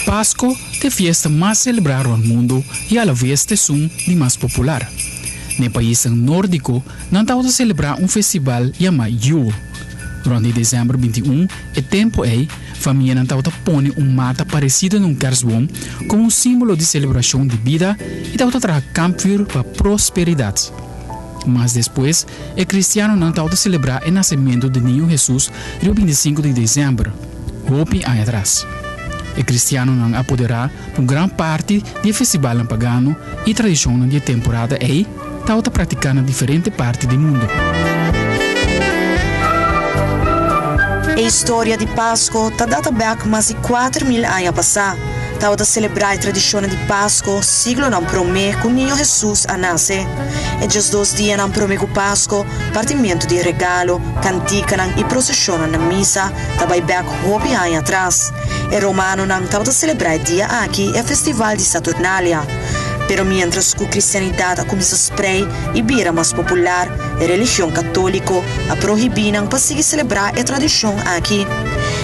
Páscoa é a festa mais celebrada no mundo e a la vez é um de mais popular. No país nórdico, não está a celebrar um festival chamado Yule. Durante dezembro 21, é tempo aí, a família não está a pôr mata parecida num kerstboom como um símbolo de celebração de vida e está a trazer campfire para prosperidade. Mas depois, o cristiano não está a celebrar o nascimento do Niño Jesus no 25 de dezembro, roupa aí atrás. O cristiano não apoderará por grande parte do festival pagano e tradição da temporada aí está praticando em diferentes partes do mundo. A história de Páscoa está data back mais de 4.000 anos passar. Está a celebrar a tradição de Páscoa, siglo não promete que o Niño Jesus a nascer. E just 2 dias não promete que Páscoa, partimento de regalo, cantica e procissão na missa, está back roupa anos atrás. E romano não está a celebrar o dia aqui, é o festival de Saturnalia. Pero mientras que a cristianidade começa a spray e vira mais popular, a religião católica a proibiram para seguir celebrar a tradição aqui.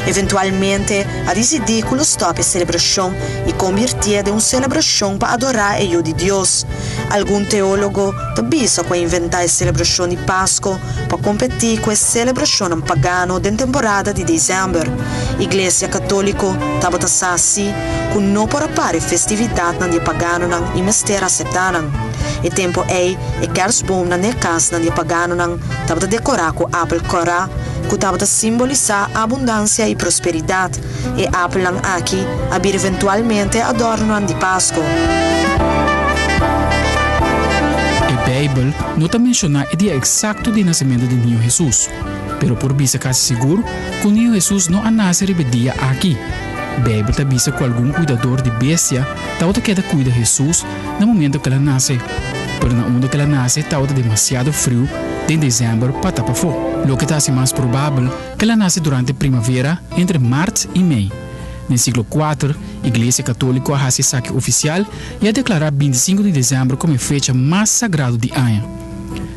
Eventualmente, a decidir que stop a celebração e convertir de uma celebração para adorar a de Deus. Algum teólogo também só que inventar a celebração de Páscoa para competir com a celebração pagana da temporada de dezembro. A Igreja Católica estava assim, que não para a festividade na dia pagano e mistério aceitaram. E tempo aí, e kerstboom na casa na dia pagano estava decorar com apple corá, que estava simbolizar abundância e prosperidade. E apple aqui, abrir eventualmente adorno de Páscoa. A Bíblia não está mencionando o dia exato de nascimento do Niño Jesus, pero por bisa quase seguro que o Niño Jesus não nasce no dia aqui. A Bíblia está bisa que algum cuidador de bestia está queda cuida de Jesus no momento que ela nasce, pero na onda que ela nasce está demasiado frio de dezembro para tapar fogo. Lo que está mais provável que ela nasce durante a primavera entre março e maio. No século IV, a Igreja Católica faz esse saque oficial e a declarar 25 de dezembro como a fecha mais sagrada de ano.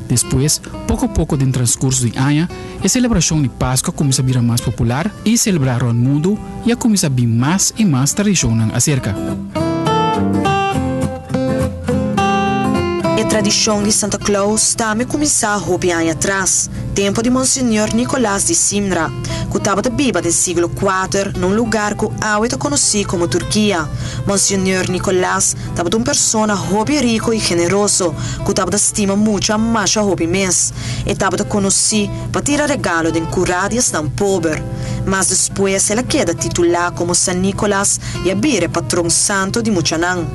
Depois, pouco a pouco no transcurso de ano, a celebração de Páscoa começa a vir mais popular e celebrar no mundo e a começa a vir mais e mais tradição acerca. A tradição de Santa Claus também começou a anos atrás, tempo de Monsenhor Nicolás de Simra, que estava viva do século IV num lugar que hoje é conhecido como Turquia. Monsenhor Nicolás estava uma pessoa hobby rico e generoso, que estava estima muito a mais hobby mês, e estava conhecido para tirar regalo de curadias não pobre. Mas depois ela queda titular como San Nicolás e abrir patrão santo de Muchanan.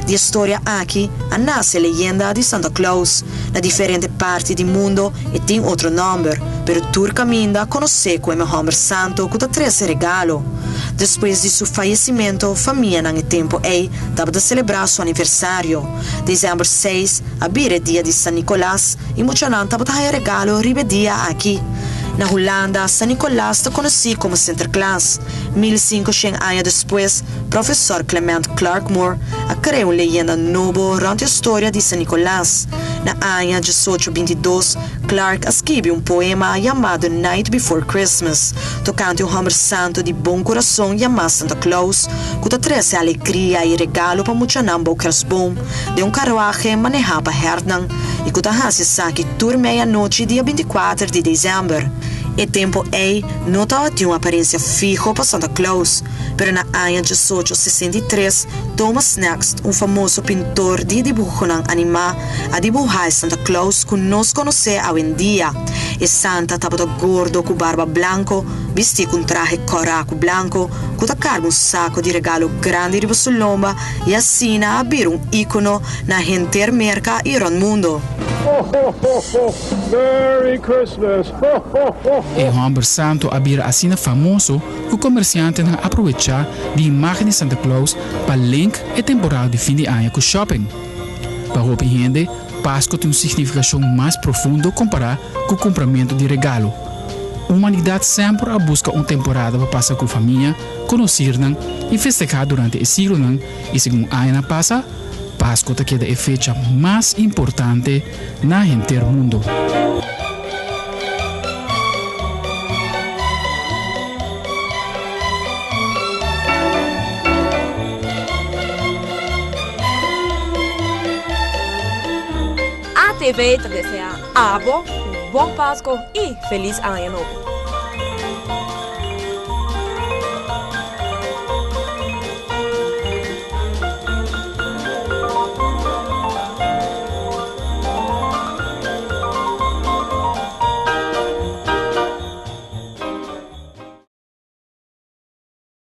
De história aqui, a nasce a leyenda de Santa Claus, na diferente parte do mundo e tem outro nome, pero turcaminda conhece como Homem Santo que dá 13 regalo. Depois de seu falecimento, a família no tempo aí estava a celebrar seu aniversário. Dezembro 6, abrir dia de San Nicolás e Muchanan estava a dar regalo ribedia aqui. Na Holanda, San Nicolás está conhecido como Sinterklaas. 1500 anos depois, o professor Clement Clarkmore criou uma leyenda nova durante a história de San Nicolás. Na ano 1822, Clark escreveu um poema chamado Night Before Christmas, tocando um homem santo de bom coração chamado Santa Claus, que traz alegria e regalo para Muchanambo Kersboom, de um carruagem manejado para Hernan, e que se saque tur meia-noite, dia 24 de dezembro. E tempo aí não tinha uma aparência fixa para Santa Claus, pero na ano 1863, Thomas Next, um famoso pintor de dibujo animal, a dibujar Santa Claus que nós conhecemos hoje em dia. E Santa estava gordo com barba branco, vestido com traje coraco branco, que carregava um saco de regalo grande de sua lomba e assim abrir um ícone na gente América e no mundo. Merry Christmas! E o Homem Santo abrir assim famoso que o comerciante não aproveitar de imagem de Santa Claus para link e temporada de fim de ano com shopping. Para o gente, Páscoa tem uma significação mais profunda comparado com o compramento de regalo. A humanidade sempre busca uma temporada para passar com a família, conhecer e festejar durante o siglo e segundo a ano passa, Páscoa é a fecha mais importante na gente do mundo. TV te deseja abo, bom Páscoa e feliz ano novo.